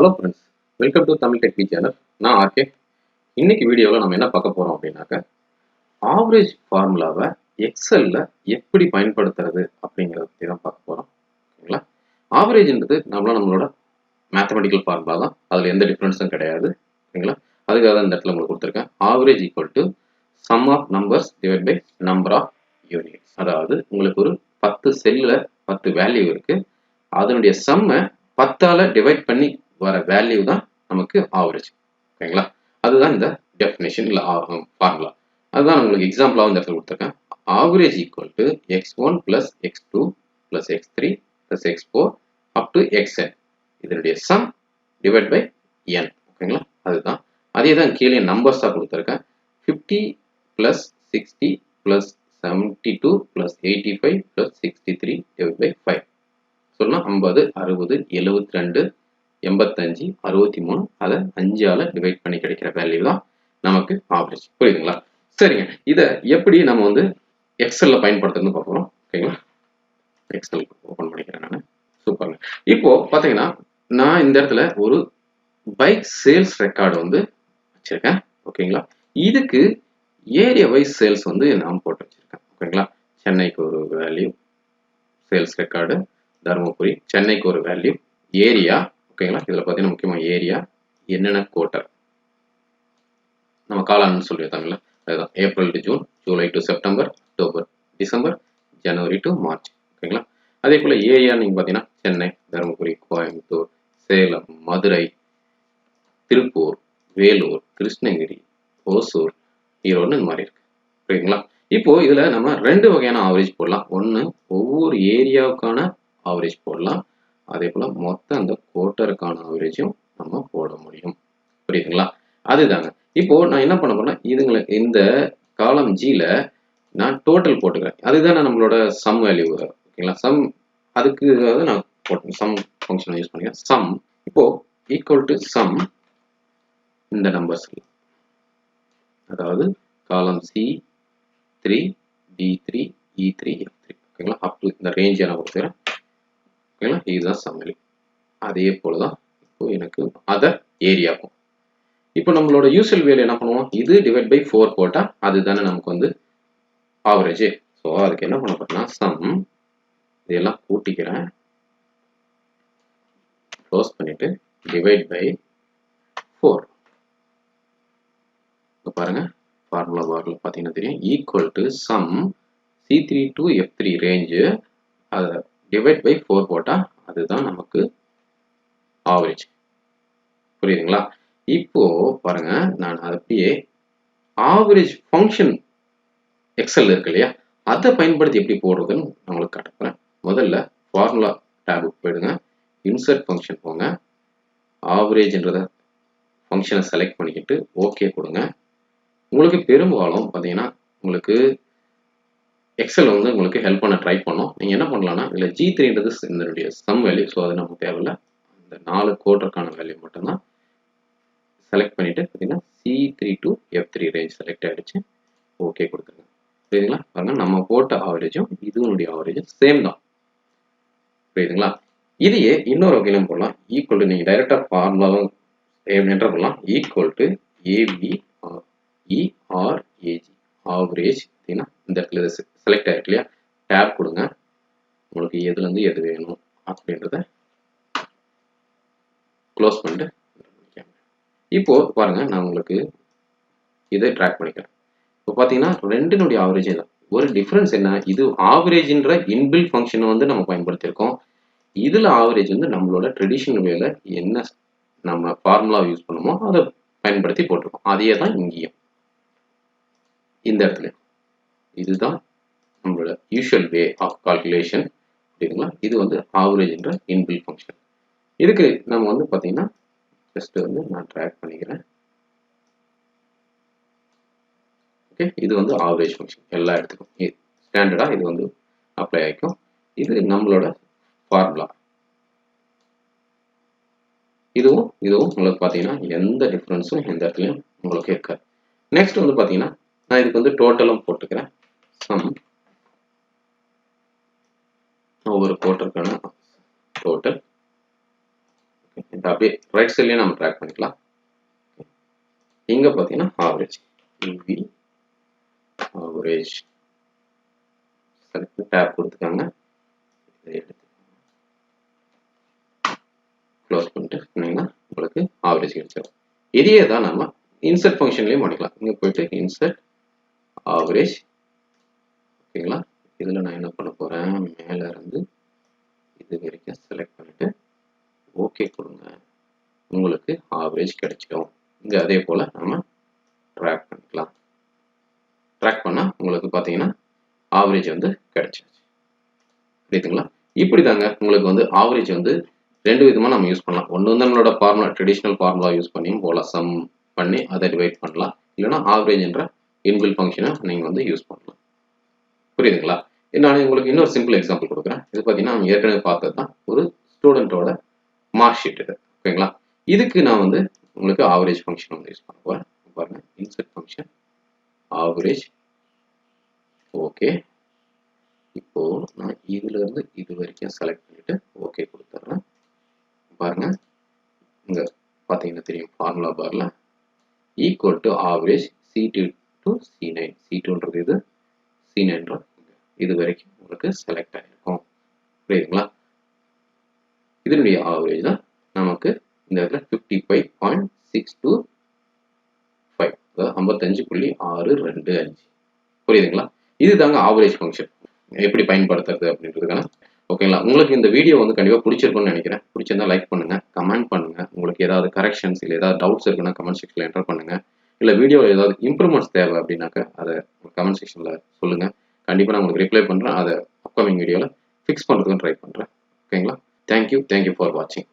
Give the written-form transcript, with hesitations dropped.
Hello friends, welcome to Tamil tech channel. நான் RK. இன்னைக்கு வீடியோவில் நம்ம என்ன பார்க்க போகிறோம் அப்படின்னாக்க, ஆவரேஜ் ஃபார்முலாவை எக்ஸலில் எப்படி பயன்படுத்துறது அப்படிங்கிறத பற்றி தான் பார்க்க போகிறோம். ஓகேங்களா? ஆவரேஜ்ன்றது நம்மளோட மேத்தமெட்டிக்கல் ஃபார்முலா தான், அதில் எந்த டிஃப்ரென்ஸும் கிடையாது. ஓகேங்களா? அதுக்காக தான் இந்த இடத்துல உங்களுக்கு கொடுத்துருக்கேன். Average equal to sum of numbers divide by number of units. அதாவது உங்களுக்கு ஒரு 10 செல்லில் 10 வேல்யூ இருக்குது, அதனுடைய சம்மை 10ஆல் டிவைட் பண்ணி வர வேல்யூ தான் நமக்கு ஆவரேஜ். ஓகேங்களா? அதுதான் இந்த டெஃபினேஷன் இல்லை ஃபார்முலா. அதுதான் உங்களுக்கு எக்ஸாம்பிளாக இந்த இடத்துல கொடுத்துருக்கேன். Average equal to x1 plus x2 plus x3 plus x4 up to xn. இதனுடைய சம் டிவைட் பை n. ஓகேங்களா? அதுதான். அதே தான் கீழே நம்பர்ஸாக கொடுத்துருக்கேன். 50 plus 60 plus 72 plus 85 plus 63 divide by 5. சொன்னா 50, 60, 72, 85, 63, அதை 5ஆல் டிவைட் பண்ணி கிடைக்கிற வேல்யூ தான் நமக்கு ஆவரேஜ். புரியுதுங்களா? சரிங்க, இதை எப்படி நம்ம வந்து எக்ஸலில் பயன்படுத்துறதுன்னு பார்க்குறோம். ஓகேங்களா? எக்ஸல் ஓப்பன் பண்ணிக்கிறேன் நான். சூப்பருங்க. இப்போ பார்த்தீங்கன்னா, நான் இந்த இடத்துல ஒரு பைக் சேல்ஸ் ரெக்கார்டு வந்து வச்சிருக்கேன். ஓகேங்களா? இதுக்கு ஏரியா வைஸ் சேல்ஸ் வந்து நான் போட்டு வச்சிருக்கேன். ஓகேங்களா? சென்னைக்கு ஒரு வேல்யூ சேல்ஸ் ரெக்கார்டு, தருமபுரி, சென்னைக்கு ஒரு வேல்யூ, ஏரியா. ஓகேங்களா? இதில் பார்த்தீங்கன்னா முக்கியமாக ஏரியா, என்னென்ன குவார்ட்டர் நம்ம காலான்னு சொல்லியிருந்தாங்கல்ல, அதுதான் April to June, July to September, October December, January to March. ஓகேங்களா? அதே போல் ஏரியா நீங்கள் பார்த்தீங்கன்னா சென்னை, தருமபுரி, கோயம்புத்தூர், சேலம், மதுரை, திருப்பூர், வேலூர், கிருஷ்ணகிரி, ஓசூர், ஈரோடு, இந்த மாதிரி இருக்கு. புரியுதுங்களா? இப்போ இதில் நம்ம 2 வகையான ஆவரேஜ் போடலாம். ஒன்று ஒவ்வொரு ஏரியாவுக்கான ஆவரேஜ் போடலாம், அதே போல் மொத்தம் அந்த குவார்ட்டருக்கான ஆவரேஜும் நம்ம போட முடியும். புரியுதுங்களா? அதுதாங்க. இப்போ நான் என்ன பண்ண போறேன்னா, இதுங்களை இந்த காலம் ஜியில் நான் டோட்டல் போட்டுக்கிறேன். அதுதானே நம்மளோட சம் வேல்யூ. ஓகேங்களா? சம் அதுக்கு நான் போட்டேன், சம் ஃபங்க்ஷனை யூஸ் பண்ணிக்கிறேன். சம் இப்போ ஈக்குவல் டு சம் இந்த நம்பர்ஸ், அதாவது காலம் C3, D3, E3, F3. ஓகேங்களா? அப் டு இந்த ரேஞ்சை நான் கொடுத்துக்கிறேன். ஓகேங்களா? இதுதான் சம் வேல்யூ. அதே போல தான் இப்போ எனக்கு அதர் ஏரியாவும். இப்போ நம்மளோட யூசுவல் வேல்யூ என்ன பண்ணுவோம், இது டிவைட் பை 4 போட்டால் அதுதானே நமக்கு வந்து ஆவரேஜ். ஸோ அதுக்கு என்ன பண்ண போறேன்னா, சம் இதெல்லாம் கூட்டிக்கிறேன், க்ளோஸ் பண்ணிட்டு டிவைட் பை 4. இப்போ பாருங்க, ஃபார்முலா பார்ல பார்த்தீங்கன்னா தெரியும், equal to sum C3 to F3 range, அதை டிவைட் பை 4 போட்டால் அதுதான் நமக்கு ஆவரேஜ். புரியுதுங்களா? இப்போ பாருங்க, நான் அப்படியே ஆவரேஜ் ஃபங்க்ஷன் எக்ஸல் இருக்கு இல்லையா, அதை பயன்படுத்தி எப்படி போடுறதுன்னு நான் உங்களுக்கு காட்டுறேன். முதல்ல ஃபார்முலா டேபுக்கு போயிடுங்க, இன்சர்ட் ஃபங்க்ஷன் போங்க, ஆவரேஜ்ன்றத ஃபங்க்ஷனை செலக்ட் பண்ணிக்கிட்டு ஓகே கொடுங்க. உங்களுக்கு பெரும்பாலும் பார்த்தீங்கன்னா உங்களுக்கு எக்ஸல் வந்து உங்களுக்கு ஹெல்ப் பண்ண ட்ரை பண்ணோம். நீங்கள் என்ன பண்ணலாம்னா, இதில் G3ன்றது இதனுடைய சம் வேல்யூ, ஸோ அது நமக்கு தேவையில்லை. இந்த 4 குவார்ட்டருக்கான வேல்யூ மட்டும்தான் செலக்ட் பண்ணிட்டு பார்த்தீங்கன்னா C3 to F3 range select ஆகிடுச்சு. ஓகே கொடுத்துருங்க. புரியுதுங்களா? பாருங்க, நம்ம போட்ட ஆவரேஜும் இதுனுடைய ஆவரேஜும் சேம் தான். புரியுதுங்களா? இதையே இன்னொரு வகையிலும் போடலாம். ஈக்குவல் டு நீங்கள் டைரெக்டாக ஃபார்முலாவும் என்டர் பண்ணலாம். Equal to ABERAG average. பார்த்தீங்கன்னா இந்த இடத்துல செலக்ட் ஆகிருக்கு இல்லையா, டேப் கொடுங்க, உங்களுக்கு எதுலேருந்து எது வேணும் அப்படின்றத க்ளோஸ் பண்ணிட்டு இப்போ பாருங்க, நான் உங்களுக்கு இதை ட்ராக் பண்ணிக்கிறேன். இப்போ பார்த்தீங்கன்னா ரெண்டினுடைய ஆவரேஜ் தான். ஒரு டிஃப்ரென்ஸ் என்ன, இது ஆவரேஜ்ன்ற இன்பில்ட் ஃபங்க்ஷனை வந்து நம்ம பயன்படுத்தியிருக்கோம். இதில் ஆவரேஜ் வந்து நம்மளோட ட்ரெடிஷனல் வேல என்ன நம்ம ஃபார்முலா யூஸ் பண்ணுமோ அதை பயன்படுத்தி போட்டிருக்கோம். அதே தான் இங்கேயும் இந்த இடத்துல. இதுதான் நம்மளோட யூஷுவல் வே ஆஃப் கால்குலேஷன். புரியுதுங்களா? இது வந்து ஆவரேஜ்ன்ற இன்பில்ட் ஃபங்க்ஷன். இதுக்கு நம்ம வந்து பார்த்தீங்கன்னா ஜஸ்ட் வந்து நான் ட்ராக் பண்ணிக்கிறேன். ஓகே, இது வந்து ஆவரேஜ் ஃபங்க்ஷன் எல்லா இடத்துக்கும் ஸ்டாண்டர்டாக இது வந்து அப்ளை ஆகிக்கும். இது நம்மளோட ஃபார்முலா. இதுவும் உங்களுக்கு பார்த்தீங்கன்னா எந்த டிஃப்ரென்ஸும் எந்த இடத்துலையும் உங்களுக்கு இருக்காது. நெக்ஸ்ட் வந்து பார்த்தீங்கன்னா நான் இதுக்கு வந்து டோட்டலும் போட்டுக்கிறேன். சம் ஒவ்வொரு குவார்ட்டருக்கான டோட்டல். இந்த அப்படியே ரைட் சைட்லேயே நம்ம ட்ராக் பண்ணிக்கலாம். இங்கே பார்த்தீங்கன்னா ஆவரேஜ் இவி ஆவரேஜ் செலக்ட் டேப் கொடுத்துக்காங்க. இதை எடுத்து க்ளோஸ் பண்ணிட்டு சொன்னீங்கன்னா உங்களுக்கு ஆவரேஜ் கிடைச்சிடும். இதையே தான் நம்ம இன்சர்ட் ஃபங்க்ஷன்லேயும் பண்ணிக்கலாம். இங்கே போயிட்டு இன்சர்ட் ஆவரேஜ், ஓகேங்களா. இதில் நான் என்ன பண்ண போகிறேன், மேலே இருந்து இது வரைக்கும் செலக்ட் பண்ணிவிட்டு ஓகே கொடுங்க. உங்களுக்கு ஆவரேஜ் கிடைச்சிடும். இங்கே அதே போல் நம்ம ட்ராக் பண்ணிக்கலாம். ட்ராக் பண்ணால் உங்களுக்கு பார்த்தீங்கன்னா ஆவரேஜ் வந்து கிடைச்சிருச்சு. புரியுதுங்களா? இப்படி தாங்க உங்களுக்கு வந்து ஆவரேஜ் வந்து ரெண்டு விதமாக நம்ம யூஸ் பண்ணலாம். ஒன்று வந்து நம்மளோட ஃபார்முலா, ட்ரெடிஷ்னல் ஃபார்முலா யூஸ் பண்ணியும் போகலாம். சம் பண்ணி அதை டிவைட் பண்ணலாம். இல்லைனா ஆவரேஜ் என்ற இன்பில்ட் ஃபங்க்ஷனை நீங்கள் வந்து யூஸ் பண்ணலாம். புரியுதுங்களா? நான் உங்களுக்கு இன்னொரு சிம்பிள் எக்ஸாம்பிள் கொடுக்குறேன். இது பார்த்தீங்கன்னா நம்ம ஏற்கனவே பார்த்தது தான், ஒரு ஸ்டூடெண்ட்டோட மார்க் ஷீட் இது, ஓகேங்களா. இதுக்கு நான் வந்து உங்களுக்கு ஆவரேஜ் ஃபங்க்ஷன் வந்து யூஸ் பண்ண போகிறேன். பாருங்க, இன்சர்ட் ஃபங்க்ஷன் ஆவரேஜ், ஓகே. இப்போ நான் இதுல இருந்து இது வரைக்கும் செலக்ட் பண்ணிட்டு ஓகே கொடுத்துட்றேன். பாருங்க, இங்க பார்த்தீங்கன்னா தெரியும், ஃபார்முலா பார்ல equal to average C2 to C9. C2ன்றது இது, C9 இது வரைக்கும் உங்களுக்கு செலக்ட் ஆகிருக்கும். புரியுதுங்களா? இதனுடைய ஆவரேஜ் தான் நமக்கு இந்த இடத்துல 55.625, அதாவது 55.625. புரியுதுங்களா? இது தாங்க ஆவரேஜ் ஃபங்க்ஷன் எப்படி பயன்படுத்துறது அப்படின்றதுக்கான, ஓகேங்களா. உங்களுக்கு இந்த வீடியோ வந்து கண்டிப்பாக பிடிச்சிருக்கும்னு நினைக்கிறேன். பிடிச்சிருந்தா லைக் பண்ணுங்க, கமெண்ட் பண்ணுங்க. உங்களுக்கு ஏதாவது கரெக்ஷன்ஸ் இல்லை ஏதாவது டவுட்ஸ் இருக்குன்னா கமெண்ட் செக்ஷனில் என்டர் பண்ணுங்க. இல்லை வீடியோவில் ஏதாவது இம்ப்ரூவ்மெண்ட்ஸ் தேவை அப்படின்னாக்கா அதை கமெண்ட் செக்ஷனில் சொல்லுங்க. கண்டிப்பாக நான் உங்களுக்கு ரிப்ளை பண்ணுறேன். அதை அப்கமிங் வீடியோவில் ஃபிக்ஸ் பண்ணுறதுக்கு ட்ரை பண்ணுறேன். ஓகேங்களா? தேங்க்யூ ஃபார் வாட்சிங்.